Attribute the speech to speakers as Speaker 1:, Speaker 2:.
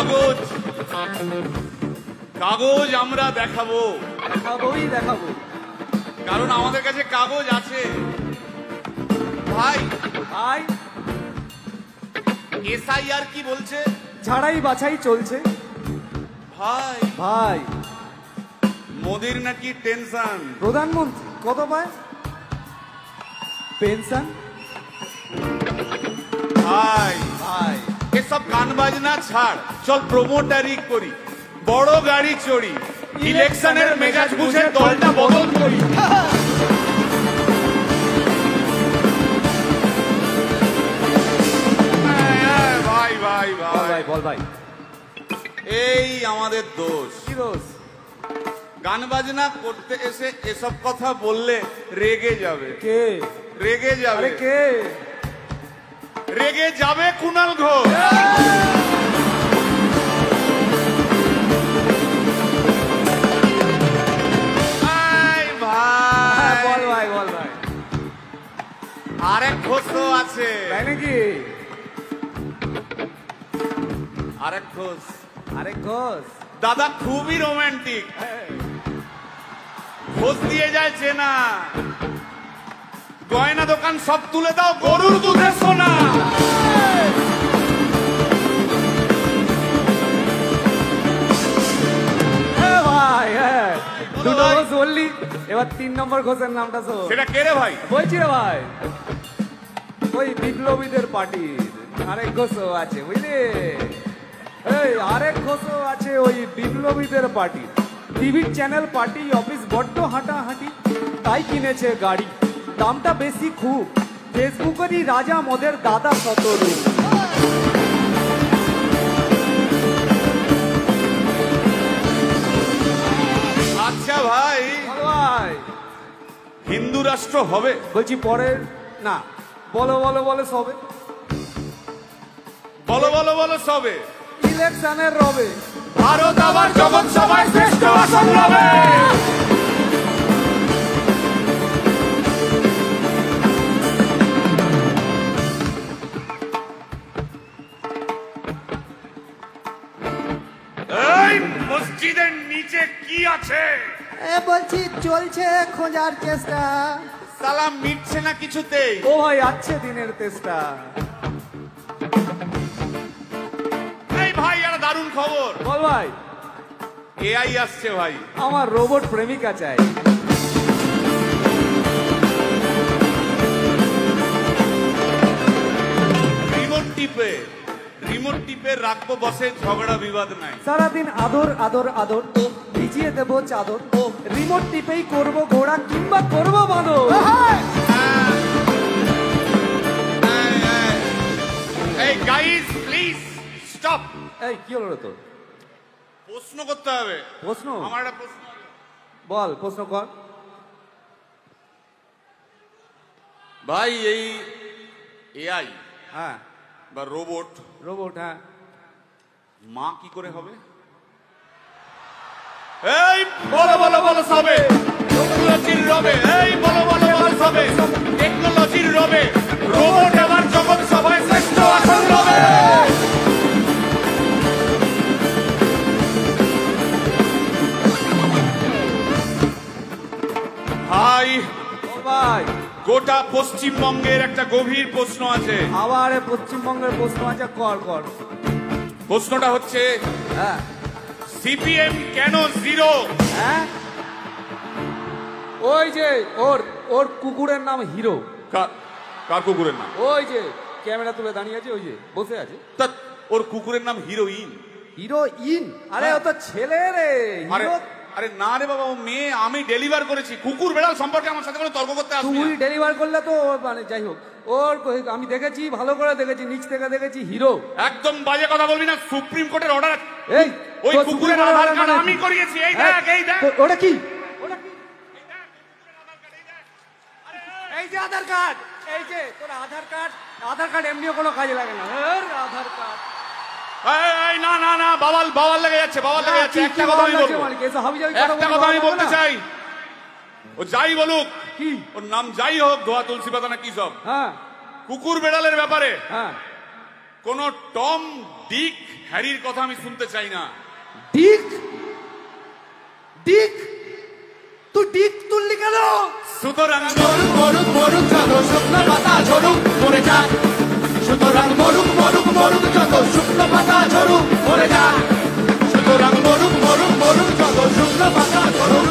Speaker 1: কাগজ কাগজ আমরা দেখাবো,
Speaker 2: দেখাবো,
Speaker 1: কারণ আমাদের কাছে কাগজ আছে। ভাই
Speaker 2: ভাই
Speaker 1: এসআইআর কি বলছে?
Speaker 2: ঝাড়াই বাছাই চলছে।
Speaker 1: ভাই
Speaker 2: ভাই
Speaker 1: মোদির নাকি টেনশন।
Speaker 2: প্রধানমন্ত্রী কত পায় পেনশন?
Speaker 1: ভাই
Speaker 2: ভাই
Speaker 1: এসব গান বাজনা ছাড়, চল প্রমোটারি করি, বড় গাড়ি চড়ি, ইলেকশনের মেজাজ বুঝে দলটা বদল করি। ভাই ভাই ভাই
Speaker 2: বল ভাই,
Speaker 1: এই আমাদের দোষ।
Speaker 2: কি দোষ?
Speaker 1: গান বাজনা করতে এসে এসব কথা বললে রেগে যাবে।
Speaker 2: কে
Speaker 1: রেগে যাবে?
Speaker 2: কে
Speaker 1: রেগে যাবে? কুণাল ঘোষ।
Speaker 2: বল ভাই, বল ভাই।
Speaker 1: আরেক ঘোষ তো আছে।
Speaker 2: তাই নাকি?
Speaker 1: আরেক ঘোষ,
Speaker 2: আরেক ঘোষ
Speaker 1: দাদা খুবই রোমান্টিক, ঘোষ দিয়ে যায় চেনা, গয়না দোকান সব তুলে দাও, গরুর দুধের সোনা।
Speaker 2: ভাই দুটো ঘোষ বললি, এবার 3 নম্বর ঘোষের নামটা শোন।
Speaker 1: সেটা কে রে ভাই?
Speaker 2: বলছি রে ভাই, ওই বিপ্লবীদের পার্টির আরেক ঘোষও আছে, বুঝলি? এই আরেক ঘোষও আছে ওই বিপ্লবীদের পার্টি। টিভির চ্যানেল, পার্টি অফিস বড্ড হাঁটাহাঁটি, তাই কিনেছে গাড়ি, দামটা বেশি খুব, ফেসবুকেরই রাজা মদের দাদা শতরূপ।
Speaker 1: আচ্ছা ভাই,
Speaker 2: ভাই
Speaker 1: হিন্দু রাষ্ট্র হবে?
Speaker 2: বলছি পরের না, বলো বলো বলো সবে,
Speaker 1: বলো বলো বলো সবে,
Speaker 2: ইলেকশনের রবে
Speaker 1: ভারত আবার জগৎ সভায় শ্রেষ্ঠ আসন রবে। এই মসজিদের নিচে কি আছে?
Speaker 2: বলছি চলছে খোঁজার চেষ্টা।
Speaker 1: সালাম মিটছে না কিছুতেই।
Speaker 2: ও ভাই আছে দিনের চেষ্টা।
Speaker 1: এই ভাই একটা দারুণ খবর।
Speaker 2: বল ভাই।
Speaker 1: এআই আসছে ভাই।
Speaker 2: আমার রোবট প্রেমিকা চাই।
Speaker 1: রিমোট টিপে রাখবো বসে, ঝগড়া বিবাদ নাই।
Speaker 2: সারাদিন আদর আদর আদর, ভিজিয়ে দেবো চাদর, রিমোট টিপেই করবো ঘোড়া কিংবা করবো বাঁদর।
Speaker 1: এই গাইস প্লিজ স্টপ।
Speaker 2: এই কি হলো তোর?
Speaker 1: প্রশ্ন করতে হবে।
Speaker 2: প্রশ্ন?
Speaker 1: আমার একটা প্রশ্ন।
Speaker 2: বল প্রশ্ন কর
Speaker 1: ভাই। এই এআই
Speaker 2: হ্যাঁ
Speaker 1: বা রোবট,
Speaker 2: রোবট হ্যাঁ,
Speaker 1: মা কি করে হবে? এই বলো বলো বলো সবে, টেকনোলজির রবে। এই বলো বলো বলো সবে, টেকনোলজির রবে, রোবট আবার জগৎ সভায় শ্রেষ্ঠ আসন রবে। ভাই
Speaker 2: ভাই
Speaker 1: গোটা পশ্চিমবঙ্গের একটা গভীর প্রশ্ন আছে।
Speaker 2: আবার পশ্চিমবঙ্গের প্রশ্ন আছে, কর কর।
Speaker 1: প্রশ্নটা হচ্ছে,
Speaker 2: হ্যাঁ
Speaker 1: সিপিএম কেন জিরো?
Speaker 2: হ্যাঁ ওই যে ওর ওর কুকুরের নাম হিরো।
Speaker 1: কার কুকুরের নাম?
Speaker 2: ওই যে ক্যামেরা তুলে দাঁড়িয়ে আছে, ওই যে বসে আছে।
Speaker 1: তা ওর কুকুরের নাম হিরোইন।
Speaker 2: হিরোইন? আরে ও তো ছেলে রে। হিরো?
Speaker 1: আরে না রে বাবা, ও মেয়ে। আমি ডেলিভার করেছি। কুকুর বেড়াল সম্পর্কে আমার সাথে কোনো তর্ক করতে আসবি না।
Speaker 2: তুই ডেলিভার করলে তো মানে যাই হোক, ওর আমি দেখেছি, ভালো করে দেখেছি, নিচ থেকে দেখেছি, হিরো।
Speaker 1: একদম বাজে কথা বলবি না, সুপ্রিম কোর্টের অর্ডার।
Speaker 2: এই
Speaker 1: ওই কুকুরের আধার কার্ড আমি করিয়েছি। এই দেখ, এই দেখ।
Speaker 2: ওটা কি? এই যে আধার কার্ড, এই যে তোর আধার কার্ড। আধার কার্ড এমনিও কোনো কাজে লাগে না। আধার কার্ড।
Speaker 1: এই না না না, বাবাল বাবাল লেগে যাচ্ছে, বাবাল লেগে যাচ্ছে। একটা কথা আমি বলবো, একটা কথা আমি বলতে চাই। ও যাই বলুক,
Speaker 2: কি
Speaker 1: ওর নাম যাই হোক, ধোয়া তুলসী পাতা না কি সব,
Speaker 2: হ্যাঁ
Speaker 1: কুকুর বেড়ালের ব্যাপারে
Speaker 2: হ্যাঁ
Speaker 1: কোন টম ডিক হ্যারির কথা আমি শুনতে চাই না।
Speaker 3: ডিক ডিক তুই ডিক তুললি কেন?
Speaker 1: সুতরাং
Speaker 3: মরুক মরুক মরুক যত শুকনো পাতা ঝরুক মরে যাক। সুতরাং মরুক মরুক মরুক যত শুকনো পাতা ঝরুক মরে যাক। সুতরাং মরুক মরুক মরুক যত শুকনো পাতা ঝরুক